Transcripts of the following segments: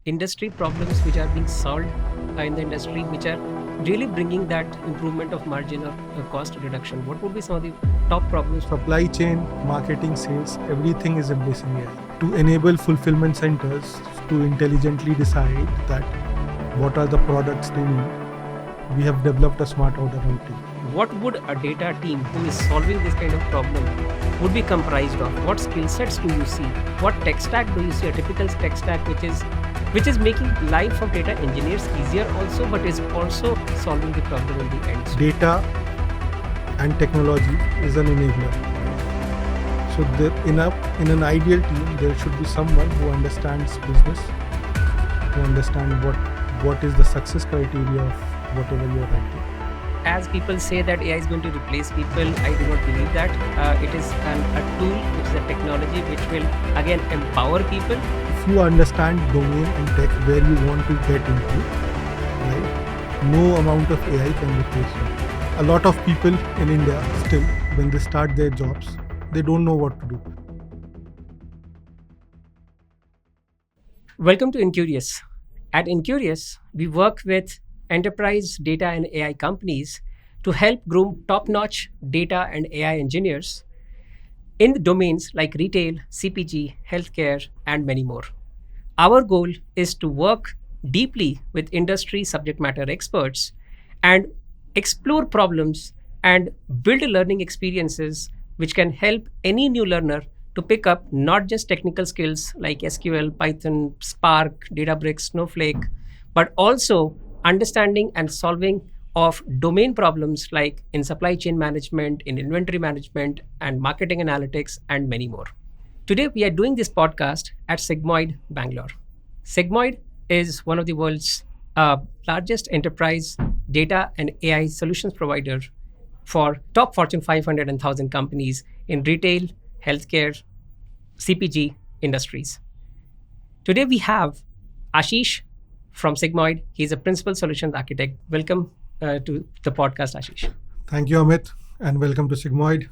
industry problems which are being solved in the industry, which are really bringing that improvement of margin or cost reduction? What would be some of the top problems? Supply chain, marketing, sales, everything is embracing AI to enable fulfillment centers to intelligently decide that what are the products they need. We have developed a smart order routing. What would a data team who is solving this kind of problem would be comprised of? What skill sets do you see? What tech stack do you see? A typical tech stack which is making life of data engineers easier also, but is also solving the problem in the end. Data and technology is an enabler. So in an ideal team, there should be someone who understands business, who understands what is the success criteria of whatever you are writing. As people say that AI is going to replace people, I do not believe that. It is a tool, which is a technology which will again empower people. If you understand domain and tech where you want to get into, right, no amount of AI can replace you. A lot of people in India still, when they start their jobs, they don't know what to do. Welcome to Enqurious. At Enqurious, we work with enterprise data and AI companies to help groom top-notch data and AI engineers in the domains like retail, CPG, healthcare, and many more. Our goal is to work deeply with industry subject matter experts and explore problems and build learning experiences which can help any new learner to pick up not just technical skills like SQL, Python, Spark, Databricks, Snowflake, but also understanding and solving of domain problems like in supply chain management, in inventory management, and marketing analytics, and many more. Today, we are doing this podcast at Sigmoid, Bangalore. Sigmoid is one of the world's largest enterprise data and AI solutions provider for top Fortune 500 and 1,000 companies in retail, healthcare, CPG industries. Today, we have Ashish from Sigmoid. He's a principal solutions architect. Welcome to the podcast, Ashish. Thank you, Amit, and welcome to Sigmoid.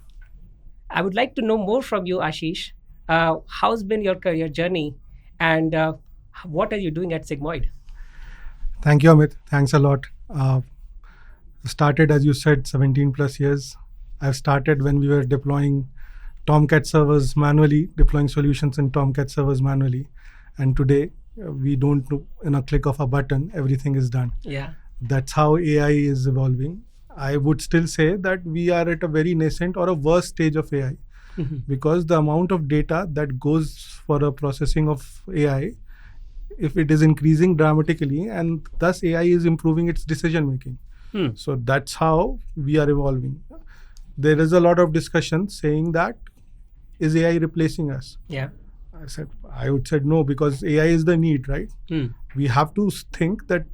I would like to know more from you, Ashish. How's been your career journey, and what are you doing at Sigmoid? Thank you, Amit. Thanks a lot. Started, as you said, 17 plus years. I've started when we were deploying Tomcat servers manually, deploying solutions in Tomcat servers manually. And today, we don't know, in a click of a button, everything is done. Yeah. That's how AI is evolving. I would still say that we are at a very nascent or a worst stage of AI because the amount of data that goes for a processing of AI, if it is increasing dramatically, and thus AI is improving its decision making. So that's how we are evolving. There is a lot of discussion saying that, is AI replacing us? Yeah. I would say no, because AI is the need, right? We have to think that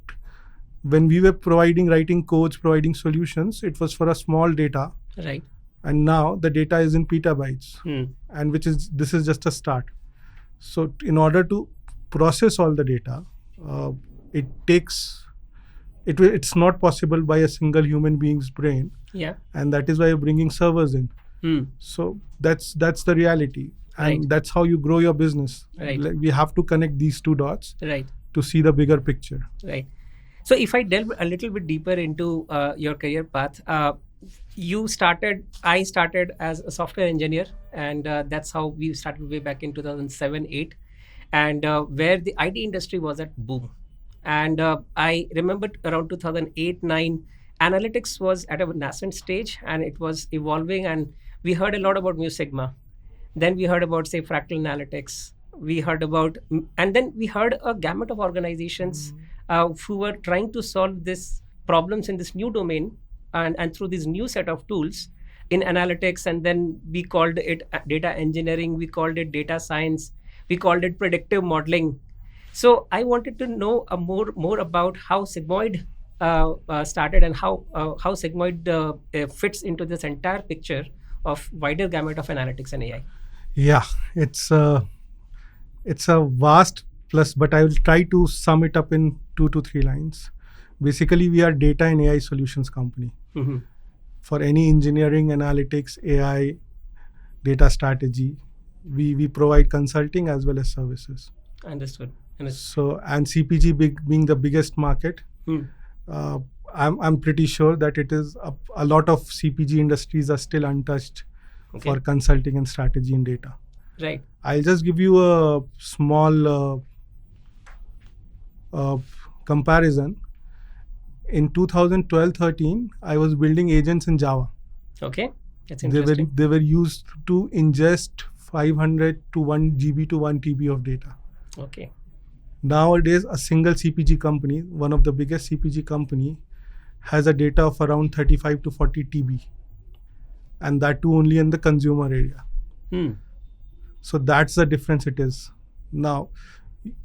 when we were writing codes, providing solutions, it was for a small data. Right. And now the data is in petabytes, and this is just a start. So in order to process all the data, it's not possible by a single human being's brain. Yeah. And that is why you're bringing servers in. So that's the reality. And that's how you grow your business. Right. We have to connect these two dots to see the bigger picture. Right. So if I delve a little bit deeper into your career path, I started as a software engineer, and that's how we started way back in 2007-8, and where the IT industry was at boom. And I remember around 2008-9, analytics was at a nascent stage, and it was evolving, and we heard a lot about Mu Sigma. Then we heard about, say, fractal analytics. And then we heard a gamut of organizations who were trying to solve these problems in this new domain and through this new set of tools in analytics. And then we called it data engineering, we called it data science, we called it predictive modeling. So I wanted to know more about how Sigmoid started and how Sigmoid fits into this entire picture of wider gamut of analytics and AI. Yeah, it's a vast plus, but I will try to sum it up in 2 to 3 lines. Basically, we are data and AI solutions company. For any engineering, analytics, AI, data strategy, we provide consulting as well as services. Understood. So, and CPG being the biggest market, uh, I'm pretty sure that it is a lot of CPG industries are still untouched for consulting and strategy and data. Right. I'll just give you a small comparison. In 2012-13, I was building agents in Java. Okay, that's interesting. They were used to ingest 500 to 1 GB to 1 TB of data. Okay. Nowadays, a single CPG company, one of the biggest CPG company, has a data of around 35 to 40 TB, and that too only in the consumer area. So that's the difference it is. Now,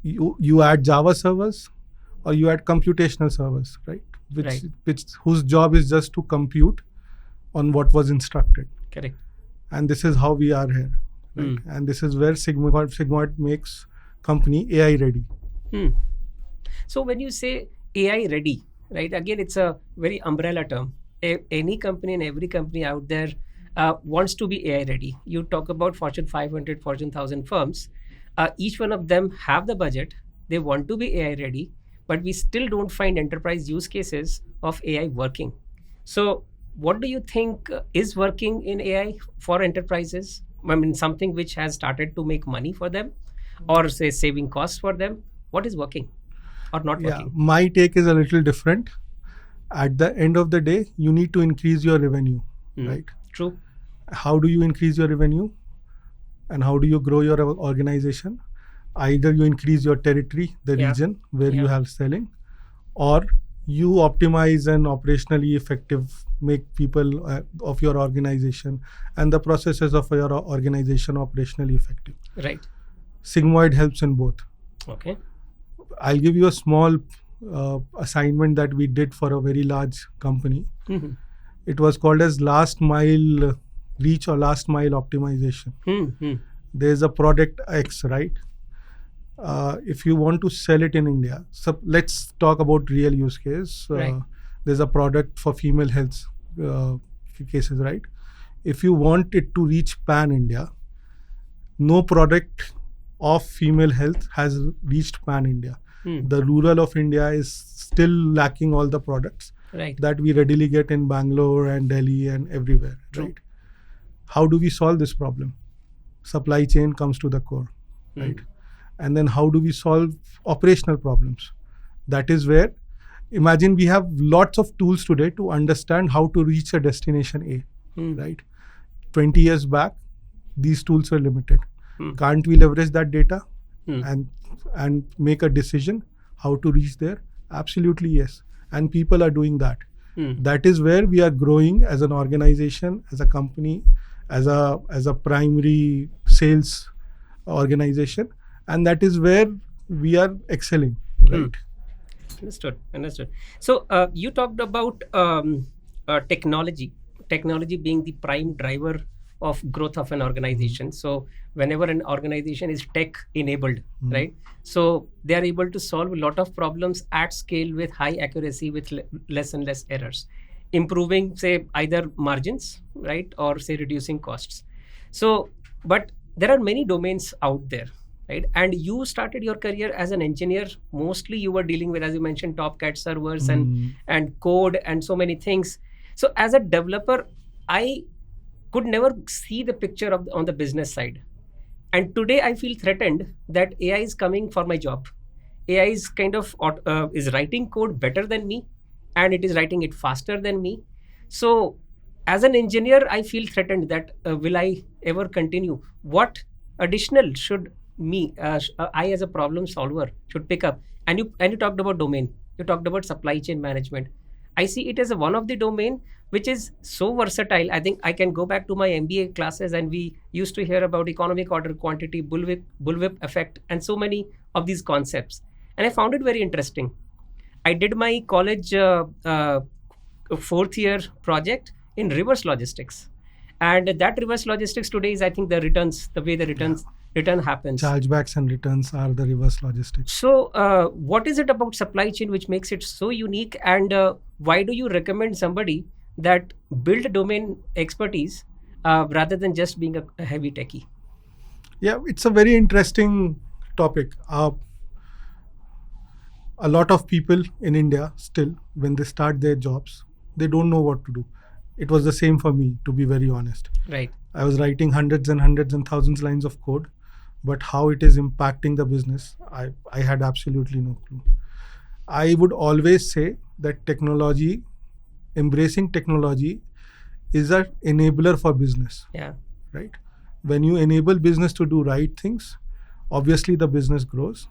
you add Java servers or you add computational servers, right? Whose job is just to compute on what was instructed. Correct. And this is how we are here, right? And this is where Sigmoid makes company AI ready. So when you say AI ready, right? Again, it's a very umbrella term. Any company and every company out there wants to be AI ready. You talk about Fortune 500, Fortune 1000 firms. Each one of them have the budget. They want to be AI ready, but we still don't find enterprise use cases of AI working. So what do you think is working in AI for enterprises? I mean, something which has started to make money for them, or say saving costs for them. What is working or not working? My take is a little different. At the end of the day, you need to increase your revenue, right? True. How do you increase your revenue and how do you grow your organization? Either you increase your territory, the region where you have selling, or you optimize and operationally effective, make people of your organization and the processes of your organization operationally effective. Right. Sigmoid helps in both. Okay. I'll give you a small assignment that we did for a very large company. It was called as last mile reach or last mile optimization. There's a product X, right? If you want to sell it in India, so let's talk about real use case. There's a product for female health cases, right? If you want it to reach pan India, no product of female health has reached pan India. The rural of India is still lacking all the products that we readily get in Bangalore and Delhi and everywhere. Right? How do we solve this problem? Supply chain comes to the core, right? And then how do we solve operational problems? That is where, imagine we have lots of tools today to understand how to reach a destination A, right? 20 years back, these tools were limited. Can't we leverage that data and make a decision how to reach there? Absolutely yes. And people are doing that. That is where we are growing as an organization, as a company, as a primary sales organization, and that is where we are excelling, right? Understood. So you talked about technology being the prime driver of growth of an organization. So whenever an organization is tech enabled, right? So they are able to solve a lot of problems at scale with high accuracy, with less and less errors, improving, say, either margins, right, or say reducing costs. So, but there are many domains out there, right? And you started your career as an engineer. Mostly you were dealing with, as you mentioned, Topcat servers and code and so many things. So as a developer, I could never see the picture on the business side. And today I feel threatened that AI is coming for my job. AI is kind of is writing code better than me, and it is writing it faster than me. So as an engineer, I feel threatened that will I ever continue? What additional should I as a problem solver should pick up? And you talked about domain. You talked about supply chain management. I see it as one of the domain which is so versatile. I think I can go back to my MBA classes, and we used to hear about economic order quantity, bullwhip effect, and so many of these concepts. And I found it very interesting. I did my college fourth year project in reverse logistics. And that reverse logistics today is, I think, the way the return happens. Chargebacks and returns are the reverse logistics. So what is it about supply chain which makes it so unique? And why do you recommend somebody that build domain expertise rather than just being a heavy techie? Yeah, it's a very interesting topic. a lot of people in India still, when they start their jobs, they don't know what to do. It was the same for me, to be very honest. Right. I was writing hundreds and hundreds and thousands lines of code, but how it is impacting the business, I had absolutely no clue. I would always say that technology, embracing technology, is an enabler for business. Yeah. Right? When you enable business to do right things, obviously the business grows.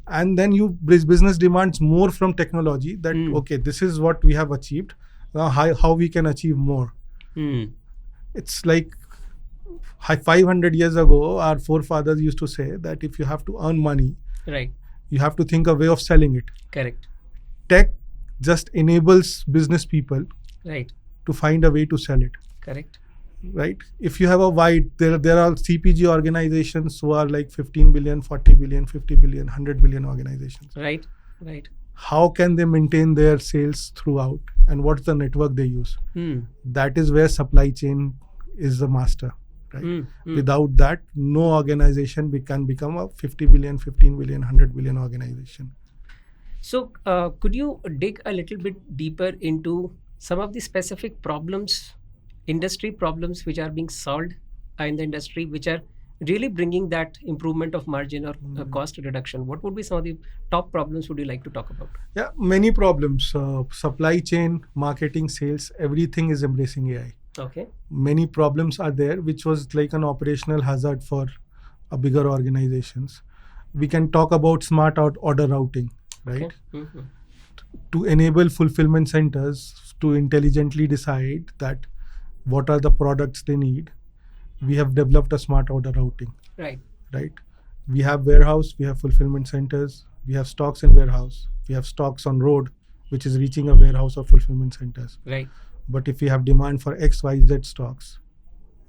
And then business demands more from technology that, okay, this is what we have achieved. Now how we can achieve more. It's like 500 years ago, our forefathers used to say that if you have to earn money, right, you have to think a way of selling it. Correct. Tech just enables business people, right, to find a way to sell it. Correct. Right? If you have a wide, there are CPG organizations who are like 15 billion, 40 billion, 50 billion, 100 billion organizations. Right. Right. How can they maintain their sales throughout, and what's the network they use? That is where supply chain is the master. Right? Without that, no organization can become a 50 billion, 15 billion, 100 billion organization. So, could you dig a little bit deeper into some of the specific problems, industry problems, which are being solved in the industry, which are really bringing that improvement of margin or cost reduction? What would be some of the top problems would you like to talk about? Yeah, many problems. Supply chain, marketing, sales, everything is embracing AI. Okay. Many problems are there, which was like an operational hazard for a bigger organizations. We can talk about smart order routing, right? Okay. To enable fulfillment centers to intelligently decide that what are the products they need, we have developed a smart order routing. Right. Right. We have warehouse, we have fulfillment centers, we have stocks in warehouse, we have stocks on road, which is reaching a warehouse or fulfillment centers. Right. But if we have demand for X, Y, Z stocks,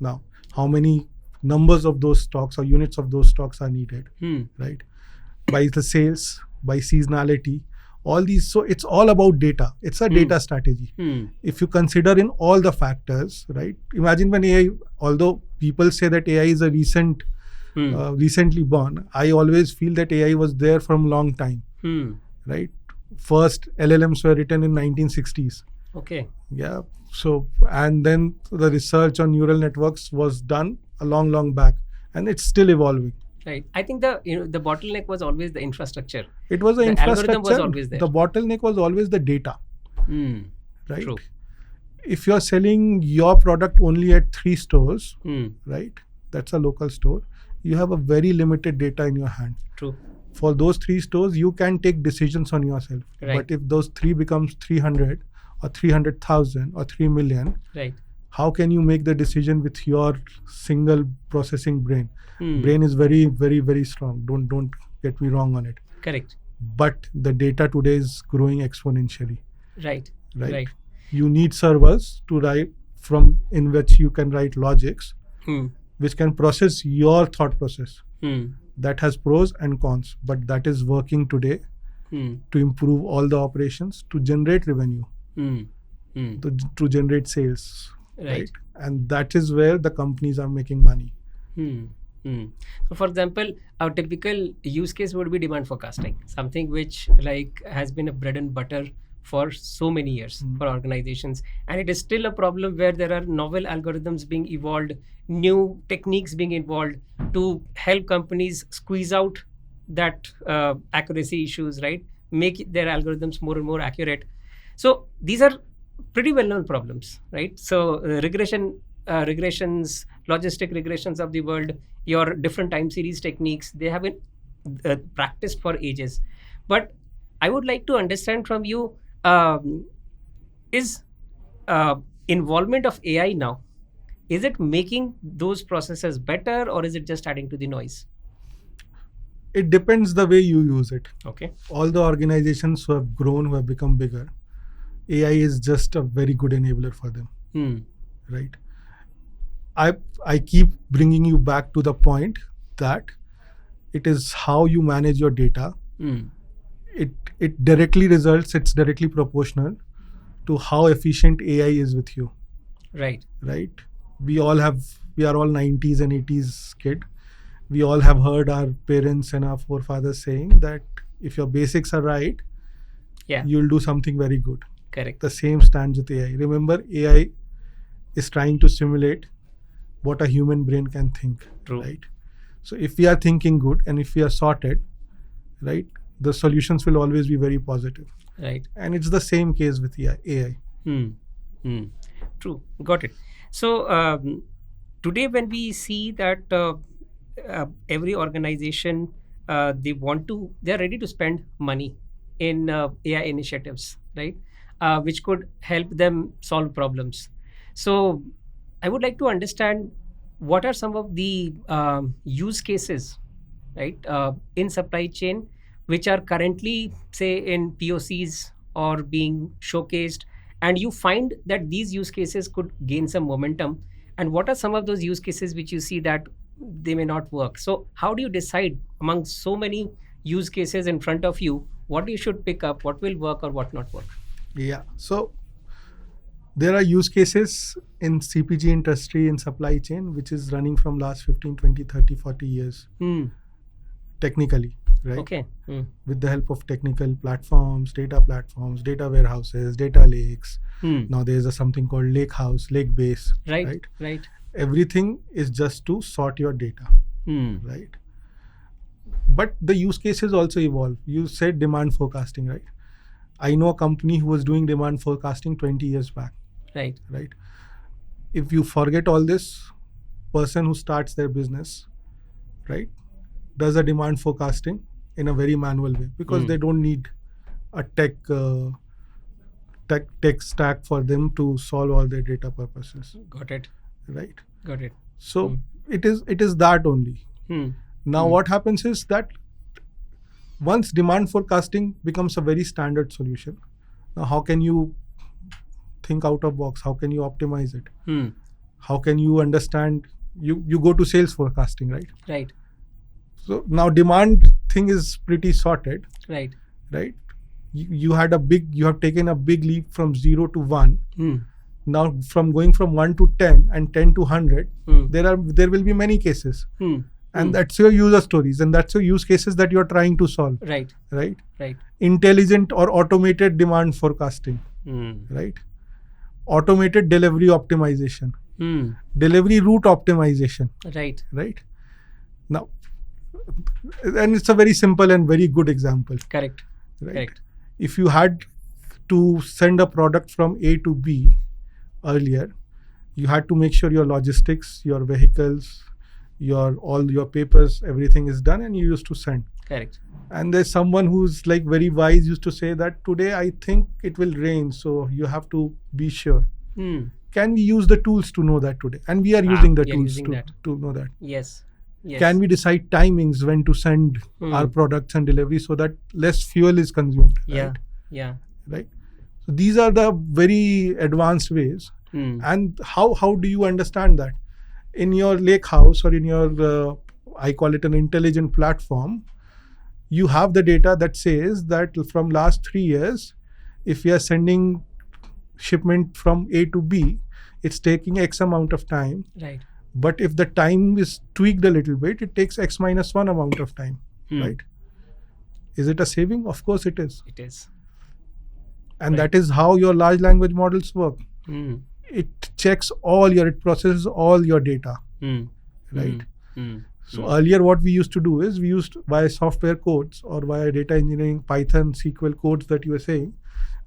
now how many numbers of those stocks or units of those stocks are needed? Right. By the sales, by seasonality, all these. So it's all about data. It's a data strategy. If you consider in all the factors, right? Imagine when AI, although people say that AI is a recently born, I always feel that AI was there from long time. Right? First LLMs were written in 1960s. Okay. Yeah. So, and then the research on neural networks was done a long back, and it's still evolving. Right. I think the bottleneck was always the infrastructure. It was the infrastructure. Algorithm was always there. The bottleneck was always the data. Right. True. If you're selling your product only at 3 stores, right? That's a local store. You have a very limited data in your hand. True. For those 3 stores, you can take decisions on yourself. Right. But if those 3 becomes 300 or 300,000 or 3 million, right, how can you make the decision with your single processing brain? Brain is very, very, very strong. Don't get me wrong on it. Correct. But the data today is growing exponentially. Right. You need servers to write from in which you can write logics, which can process your thought process. That has pros and cons, but that is working today to improve all the operations, to generate revenue, to generate sales. Right. And that is where the companies are making money. So, for example, our typical use case would be demand forecasting, something which has been a bread and butter for so many years for organizations, and it is still a problem where there are novel algorithms being evolved, new techniques being evolved to help companies squeeze out that accuracy issues, right? Make their algorithms more and more accurate. So these are pretty well-known problems, right? So regressions, logistic regressions of the world, your different time series techniques, they have been practiced for ages. But I would like to understand from you, is involvement of AI now, is it making those processes better, or is it just adding to the noise? It depends the way you use it. Okay. All the organizations who have grown, who have become bigger, AI is just a very good enabler for them. Right. I keep bringing you back to the point that it is how you manage your data. It directly results, it's directly proportional to how efficient AI is with you. Right. Right. We are all 90s and 80s kid. We all have heard our parents and our forefathers saying that if your basics are right, Yeah. you'll do something very good. Correct. The same stands with AI. Remember, AI is trying to simulate what a human brain can think. True. Right? So if we are thinking good and if we are sorted, right, the solutions will always be very positive. Right. And it's the same case with AI. True. Got it. So today, when we see that every organization they are ready to spend money in AI initiatives, right? Which could help them solve problems. So I would like to understand what are some of the use cases, right, in supply chain, which are currently, say, in POCs or being showcased, and you find that these use cases could gain some momentum. And what are some of those use cases which you see that they may not work? So how do you decide among so many use cases in front of you what you should pick up, what will work or what not work? Yeah. So there are use cases in CPG industry, in supply chain, which is running from last 15, 20, 30, 40 years. Technically, right? Okay. With the help of technical platforms, data warehouses, data lakes. Now there's something called lake house, lake base. Right. Everything is just to sort your data. Right? But the use cases also evolve. You said demand forecasting, right? I know a company who was doing demand forecasting 20 years back. Right. If you forget all this, person who starts their business, right, does a demand forecasting in a very manual way because they don't need a tech stack for them to solve all their data purposes. Got it. Right. Got it. So it is that only. Now what happens is that once demand forecasting becomes a very standard solution, now how can you think out of box? How can you optimize it? How can you understand? You go to sales forecasting, right? Right. So now demand thing is pretty sorted. Right. You have taken a big leap from 0 to 1. Now from going from 1 to 10 and 10 to 100, there will be many cases. And that's your user stories and that's your use cases that you're trying to solve. Right. Intelligent or automated demand forecasting. Right. Automated delivery optimization. Delivery route optimization. Right. Now, and it's a very simple and very good example. Correct. If you had to send a product from A to B earlier, you had to make sure your logistics, your vehicles, all your papers, everything is done and you used to send. Correct. And there's someone who's like very wise used to say that today I think it will rain, so you have to be sure. Can we use the tools to know that today? And we are using the tools to know that. Yes. Can we decide timings when to send our products and delivery so that less fuel is consumed? Right. So these are the very advanced ways. And how do you understand that? In your lake house or in your, I call it an intelligent platform, you have the data that says that from last 3 years, if we are sending shipment from A to B, it's taking X amount of time. Right. But if the time is tweaked a little bit, it takes X minus 1 amount of time. Right. Is it a saving? Of course it is. It is. And that is how your large language models work. It processes all your data. Right. So earlier what we used to do is we used via software codes or via data engineering, Python, SQL codes that you were saying,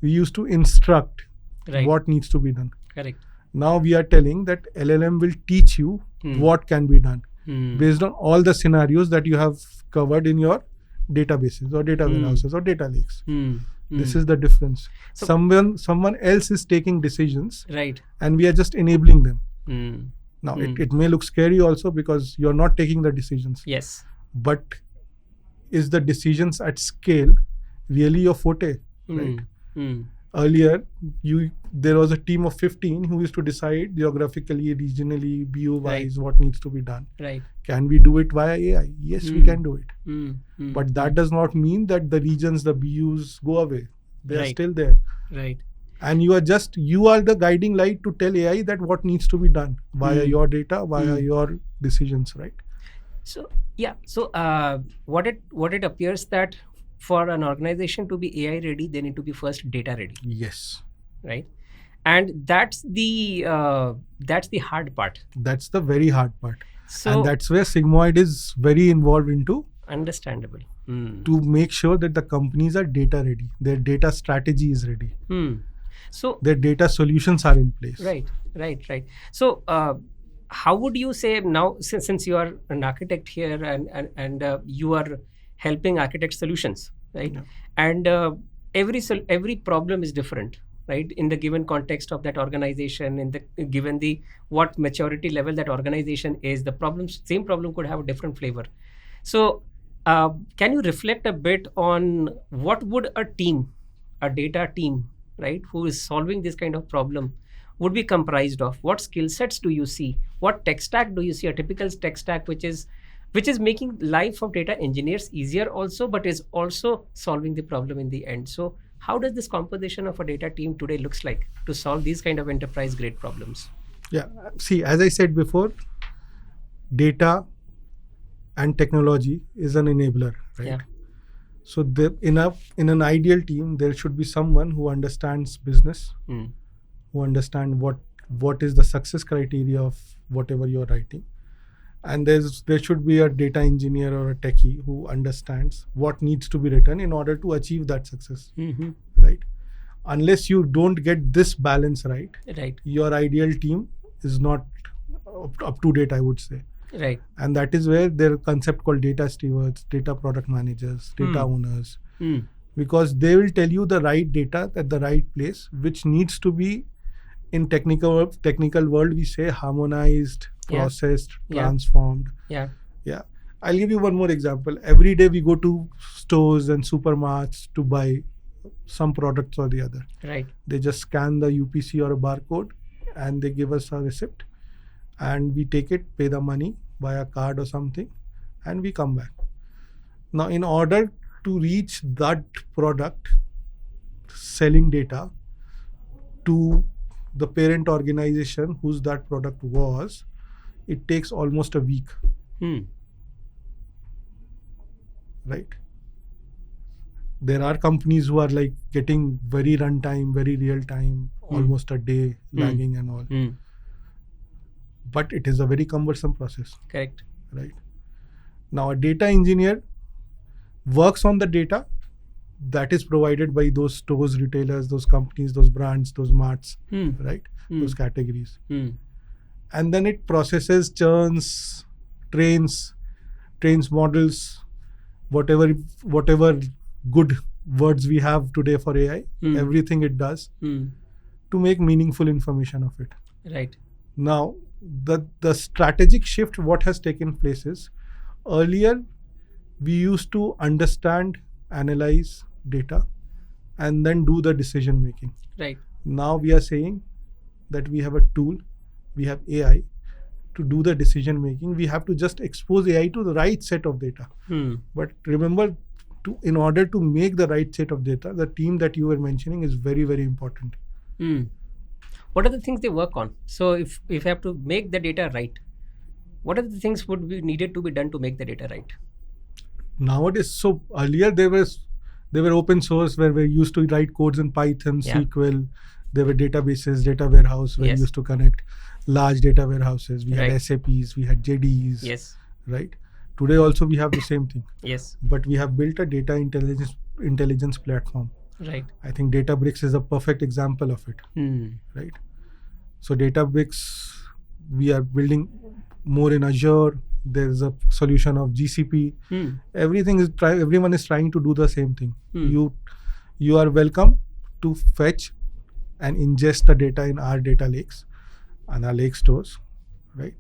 we used to instruct what needs to be done. Correct. Now we are telling that LLM will teach you what can be done based on all the scenarios that you have covered in your databases or data warehouses or data lakes. This is the difference. So someone else is taking decisions, and we are just enabling them. Now it may look scary also because you're not taking the decisions. Yes. But is the decisions at scale really your forte? Right. Earlier, there was a team of 15 who used to decide geographically, regionally, BU wise what needs to be done. Right. Can we do it via AI? Yes, we can do it. But that does not mean that the regions, the BUs go away. They are still there. Right. And you are the guiding light to tell AI that what needs to be done via your data, via your decisions, right? So what it appears that for an organization to be AI ready, they need to be first data ready, Yes. right? And that's the hard part. That's the very hard part. So And that's where Sigmoid is very involved into, understandable. to make sure that the companies are data ready. Their data strategy is ready. So Their data solutions are in place. Right. So how would you say now, since you are an architect here and you are helping architect solutions, right? Yeah. And every problem is different, right? In the given context of that organization, in the given the what maturity level that organization is, the same problem could have a different flavor. So can you reflect a bit on what would a data team, right, who is solving this kind of problem would be comprised of? What skill sets do you see? What tech stack do you see? A typical tech stack which is making life of data engineers easier also, but is also solving the problem in the end. So how does this composition of a data team today looks like to solve these kind of enterprise grade problems? Yeah. See, as I said before, data and technology is an enabler, right? Yeah. So in an ideal team, there should be someone who understands business, who understand what is the success criteria of whatever you're writing, and there should be a data engineer or a techie who understands what needs to be written in order to achieve that success, right? Unless you don't get this balance right, your ideal team is not up to date, I would say. Right. And that is where their concept called data stewards, data product managers, data owners, because they will tell you the right data at the right place, which needs to be, in technical world we say, harmonized, processed, transformed. Yeah. I'll give you one more example. Every day we go to stores and supermarkets to buy some products or the other. Right. They just scan the UPC or a barcode and they give us a receipt, and we take it, pay the money via card or something, and we come back. Now, in order to reach that product selling data to the parent organization whose that product was, it takes almost a week. Right? There are companies who are like getting very runtime, very real time, almost a day lagging and all. But it is a very cumbersome process. Correct. Right? Now, a data engineer works on the data that is provided by those stores, retailers, those companies, those brands, those marts, right? Those categories. And then it processes, churns, trains models, whatever good words we have today for AI, everything it does to make meaningful information of it. Right. Now, the strategic shift, what has taken place is, earlier we used to understand, analyze data, and then do the decision making. Right. Now we are saying that we have a tool, we have AI to do the decision making. We have to just expose AI to the right set of data. But remember, in order to make the right set of data, the team that you were mentioning is very, very important. What are the things they work on? So if you have to make the data right, what are the things would be needed to be done to make the data right? Nowadays, so earlier they were open source, where we used to write codes in Python, SQL. There were databases, data warehouse, where we used to connect large data warehouses. We had SAPs, we had JDs. Yes. Right. Today also we have the same thing. Yes. But we have built a data intelligence platform. Right. I think Databricks is a perfect example of it. Right. So Databricks, we are building more in Azure. There's a solution of GCP. Everyone is trying to do the same thing. You are welcome to fetch and ingest the data in our data lakes and our lake stores, right?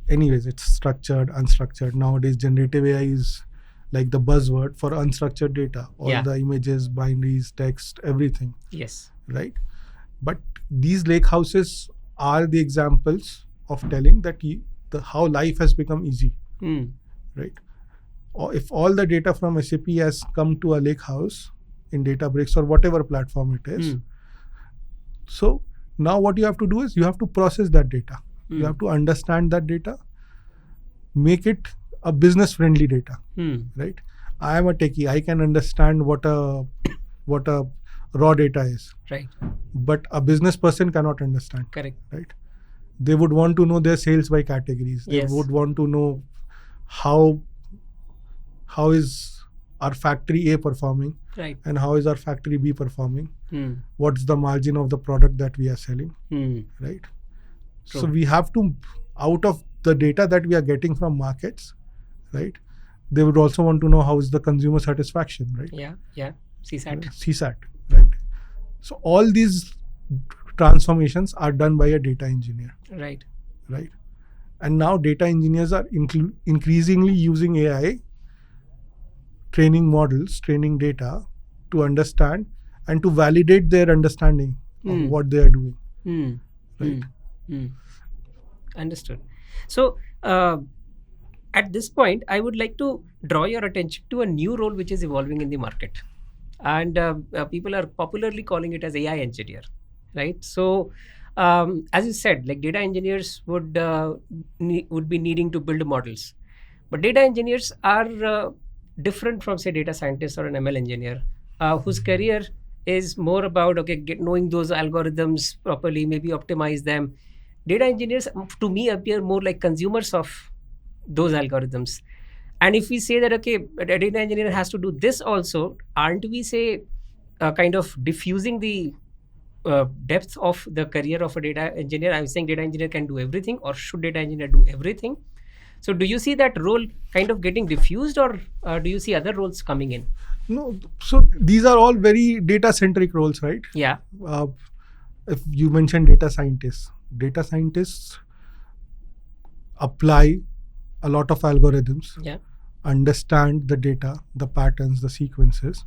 Anyways, it's structured, unstructured. Nowadays, generative AI is like the buzzword for unstructured data. All the images, binaries, text, everything. Yes. Right? But these lake houses are the examples of telling that how life has become easy. Right? Or if all the data from SAP has come to a lake house in Databricks or whatever platform it is, so now what you have to do is you have to process that data. You have to understand that data, make it a business friendly data, right? I am a techie. I can understand what a raw data is. Right. But a business person cannot understand. Correct. Right. They would want to know their sales by categories. They Yes. would want to know how is our factory A performing, Right. and how is our factory B performing. Hmm. What's the margin of the product that we are selling. Right. True. So we have to, out of the data that we are getting from markets, right, they would also want to know how is the consumer satisfaction, right? Yeah. CSAT. CSAT, right? So all these transformations are done by a data engineer, Right. right? And now data engineers are increasingly using AI, training models, training data to understand and to validate their understanding of what they are doing, right? Understood. So, at this point, I would like to draw your attention to a new role which is evolving in the market, and people are popularly calling it as AI engineer, right? So, as you said, like data engineers would be needing to build models, but data engineers are different from say data scientists or an ML engineer, whose career is more about knowing those algorithms properly, maybe optimize them. Data engineers to me appear more like consumers of those algorithms. And if we say that a data engineer has to do this also, aren't we say kind of diffusing the depth of the career of a data engineer? I'm saying data engineer can do everything, or should data engineer do everything? So do you see that role kind of getting diffused, or do you see other roles coming in? No, so these are all very data centric roles, right? Yeah. If you mentioned data scientists apply a lot of algorithms, Yeah. understand the data, the patterns, the sequences,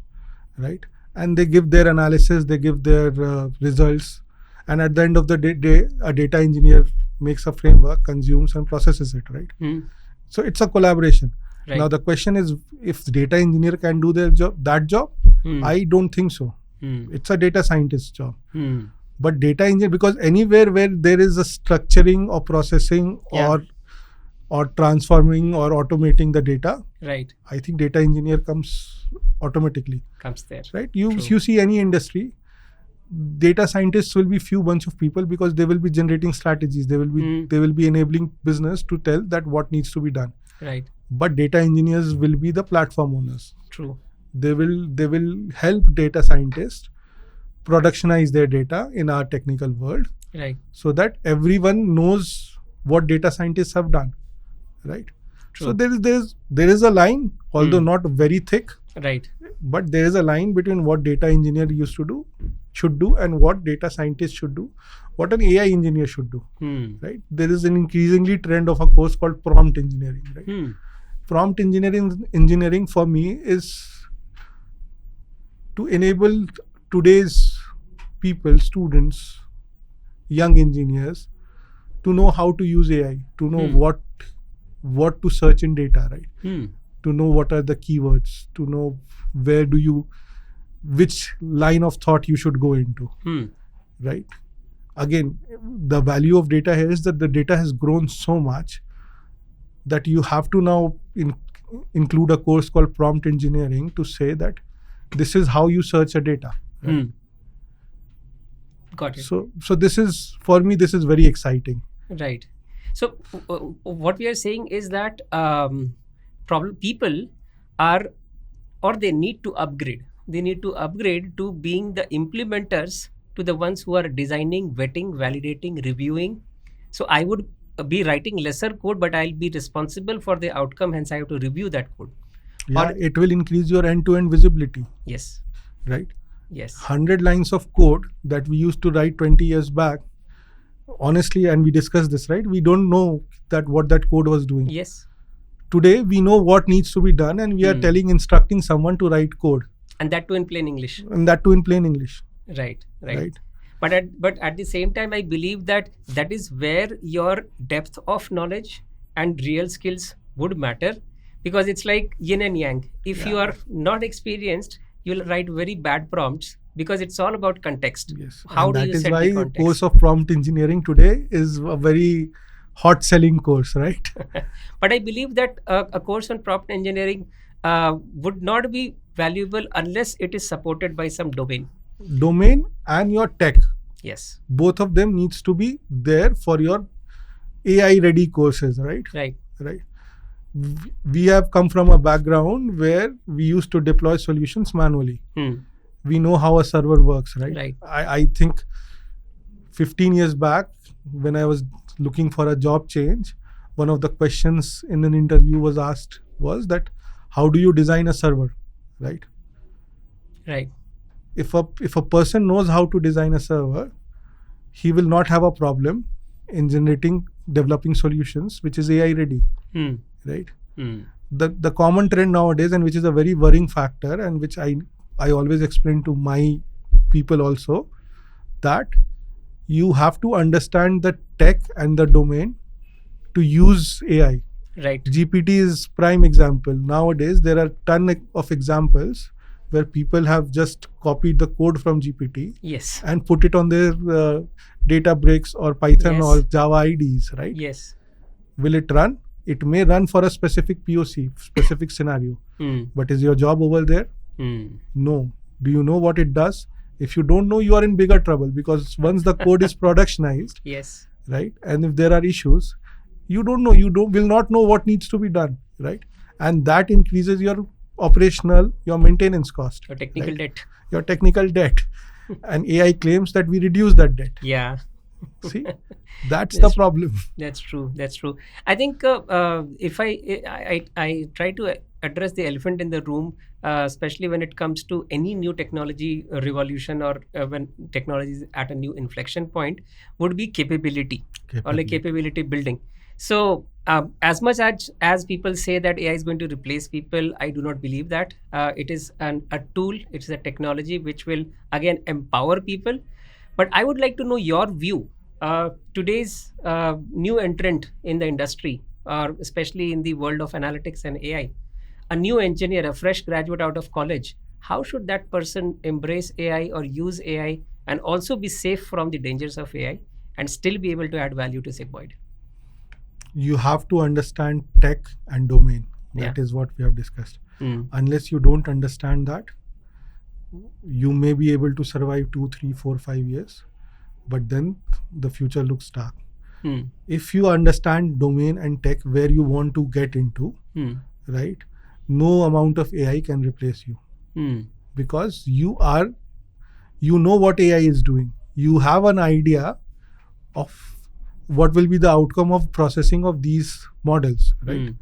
right? And they give their analysis, they give their results, and at the end of the day, a data engineer makes a framework, consumes and processes it, right? So it's a collaboration. Right. Now the question is, if the data engineer can do their job, I don't think so. It's a data scientist job. But data engineer, because anywhere where there is a structuring or processing or transforming or automating the data, right, I think data engineer comes there, right? You see any industry, data scientists will be few bunch of people, because they will be generating strategies, they will be enabling business to tell that what needs to be done, right? But data engineers will be the platform owners. True. They will help data scientists productionize their data in our technical world, right, so that everyone knows what data scientists have done, right? True. So there is a line, although not very thick, right, but there is a line between what data engineer should do and what data scientist should do, what an AI engineer should do, right? There is an increasingly trend of a course called prompt engineering, right? Prompt engineering for me is to enable today's people, students, young engineers, to know how to use AI, to know what to search in data, right? To know what are the keywords, to know which line of thought you should go into, right? Again, the value of data here is that the data has grown so much that you have to now include a course called prompt engineering to say that this is how you search a data, right? Got it. So this is, for me, this is very exciting. Right. So what we are saying is that people are, or they need to upgrade. They need to upgrade to being the implementers, to the ones who are designing, vetting, validating, reviewing. So I would be writing lesser code, but I'll be responsible for the outcome. Hence, I have to review that code. Yeah, it will increase your end-to-end visibility. Yes. Right? Yes. 100 lines of code that we used to write 20 years back, honestly, and we discussed this, right? We don't know what that code was doing. Yes. Today, we know what needs to be done, and we are instructing someone to write code. And that too in plain English. Right. But at the same time, I believe that is where your depth of knowledge and real skills would matter, because it's like yin and yang. If you are not experienced, you'll write very bad prompts, because it's all about context. Yes. How do you set the context? That is why course of prompt engineering today is a very hot selling course, right? But I believe that a course on prompt engineering would not be valuable unless it is supported by some domain. Domain and your tech, Yes. both of them needs to be there for your AI ready courses, right? Right. Right. We have come from a background where we used to deploy solutions manually. We know how a server works, right? Right. I think 15 years back, when I was looking for a job change, one of the questions in an interview was asked was that, how do you design a server, right? Right. If a person knows how to design a server, he will not have a problem in developing solutions which is AI ready, right? The common trend nowadays, and which is a very worrying factor, and which I always explain to my people also, that you have to understand the tech and the domain to use AI. Right. GPT is prime example. Nowadays, there are ton of examples where people have just copied the code from GPT, Yes. and put it on their Databricks or Python, Yes. or Java IDs, right? Yes. Will it run? It may run for a specific POC, specific scenario. But is your job over there? No. Do you know what it does? If you don't know, you are in bigger trouble, because once the code is productionized, Yes. right, and if there are issues, you don't know, will not know what needs to be done, right? And that increases your your maintenance cost, Your technical right? debt. Your technical debt. And AI claims that we reduce that debt. Yeah. See, that's the problem. That's true. That's true. I think if I try to address the elephant in the room, especially when it comes to any new technology revolution, or when technology is at a new inflection point, would be capability or like capability building. So as much as people say that AI is going to replace people, I do not believe that. It is a tool. It is a technology which will again empower people. But I would like to know your view. Today's new entrant in the industry, or especially in the world of analytics and AI, a new engineer, a fresh graduate out of college, how should that person embrace AI or use AI and also be safe from the dangers of AI and still be able to add value to Sigmoid? You have to understand tech and domain. That is what we have discussed. Unless you don't understand that, you may be able to survive 2, 3, 4, 5 years, but then the future looks dark. If you understand domain and tech, where you want to get into, right, no amount of AI can replace you. Because you know what AI is doing. You have an idea of what will be the outcome of processing of these models, right?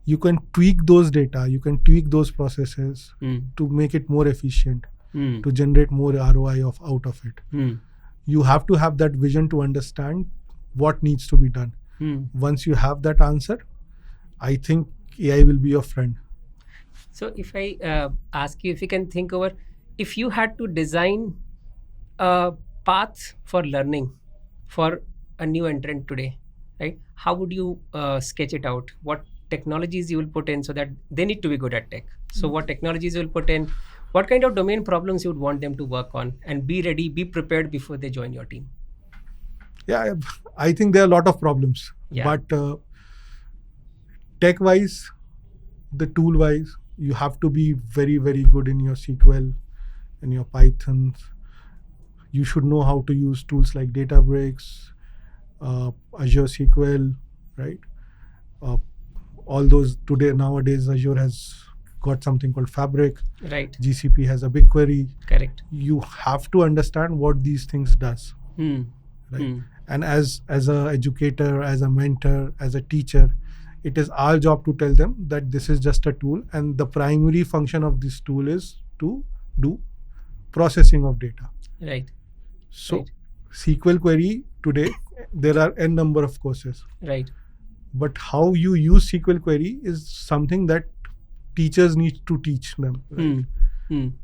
You can tweak those data, you can tweak those processes to make it more efficient, to generate more ROI out of it. You have to have that vision to understand what needs to be done. Once you have that answer, I think AI will be your friend. So if I ask you, if you can think over, if you had to design a path for learning for a new entrant today, right? How would you sketch it out? What technologies you will put in so that they need to be good at tech? So what technologies you will put in? What kind of domain problems you would want them to work on, and be ready, be prepared before they join your team? Yeah, I think there are a lot of problems. Yeah. But tech-wise, the tool-wise, you have to be very, very good in your SQL and your Python. You should know how to use tools like Databricks, Azure SQL, right? All those nowadays, Azure has got something called Fabric. Right. GCP has a BigQuery. Correct. You have to understand what these things does, right? And as an educator, as a mentor, as a teacher, it is our job to tell them that this is just a tool, and the primary function of this tool is to do processing of data. Right. So Right. SQL query today, there are n number of courses. Right. But how you use SQL query is something that teachers need to teach them, right?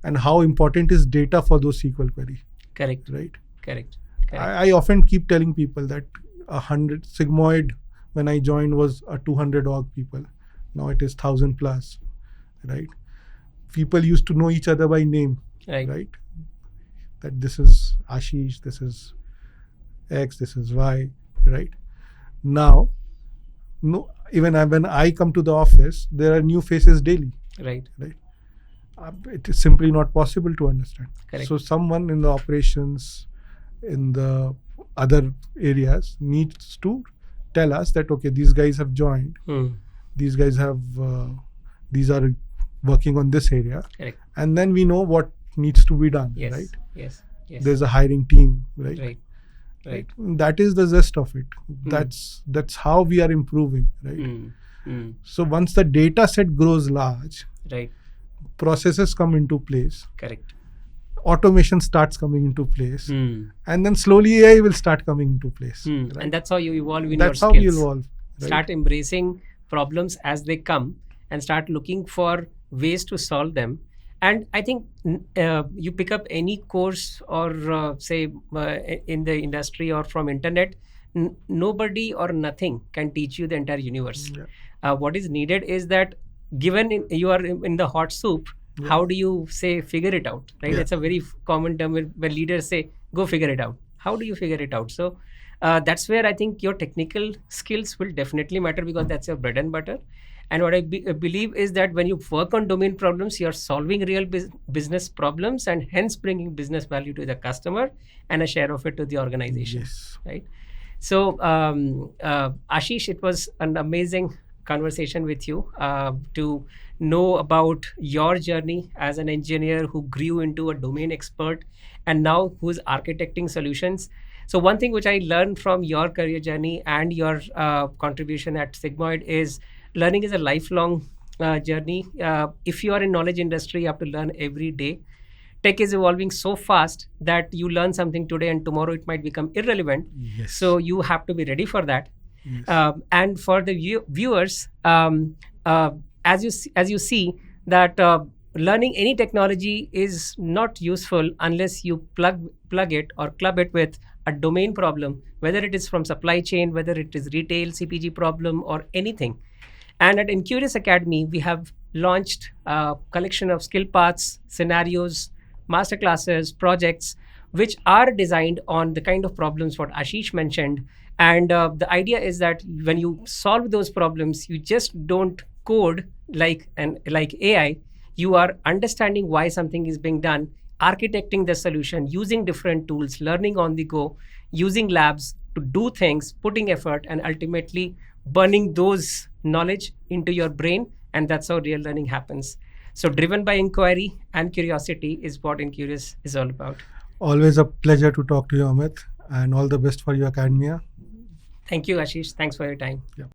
And how important is data for those SQL query. Correct. Right. Correct. I often keep telling people that 100 Sigmoid when I joined was a 200 org people. Now it is 1,000 plus, right? People used to know each other by name, right? That this is Ashish, this is X, this is Y, right? Now No, even when I come to the office, there are new faces daily. Right. Right. It is simply not possible to understand. Correct. So someone in the operations, in the other areas, needs to tell us that okay, these guys have joined. These guys have these are working on this area. Correct. And then we know what needs to be done. Yes. Right. Yes. Yes. There's a hiring team. Right. Right. Right. That is the zest of it. That's how we are improving. Right. So once the data set grows large, right, processes come into place. Correct. Automation starts coming into place, and then slowly AI will start coming into place. Right? And that's how you evolve in that's your how skills. we evolve. Right? Start embracing problems as they come and start looking for ways to solve them. And I think you pick up any course or say in the industry or from internet, nobody or nothing can teach you the entire universe. Yeah. What is needed is that given you are in the hot soup, how do you say figure it out, right? That's a very common term when leaders say go figure it out. How do you figure it out? So that's where I think your technical skills will definitely matter, because that's your bread and butter. And what I believe is that when you work on domain problems, you're solving real business problems and hence bringing business value to the customer and a share of it to the organization. Yes. Right. So Ashish, it was an amazing conversation with you to know about your journey as an engineer who grew into a domain expert and now who's architecting solutions. So one thing which I learned from your career journey and your contribution at Sigmoid is learning is a lifelong journey. If you are in knowledge industry, you have to learn every day. Tech is evolving so fast that you learn something today and tomorrow it might become irrelevant. Yes. So you have to be ready for that. Yes. And for the viewers, as you see that learning any technology is not useful unless you plug it or club it with a domain problem, whether it is from supply chain, whether it is retail, CPG problem, or anything. And at Enqurious Academy, we have launched a collection of skill paths, scenarios, masterclasses, projects, which are designed on the kind of problems what Ashish mentioned. And the idea is that when you solve those problems, you just don't code like AI. You are understanding why something is being done, architecting the solution, using different tools, learning on the go, using labs to do things, putting effort, and ultimately burning those knowledge into your brain. And that's how real learning happens. So driven by inquiry and curiosity is what Enqurious is all about. Always a pleasure to talk to you, Amit, and all the best for your academia. Thank you, Ashish. Thanks for your time. Yeah.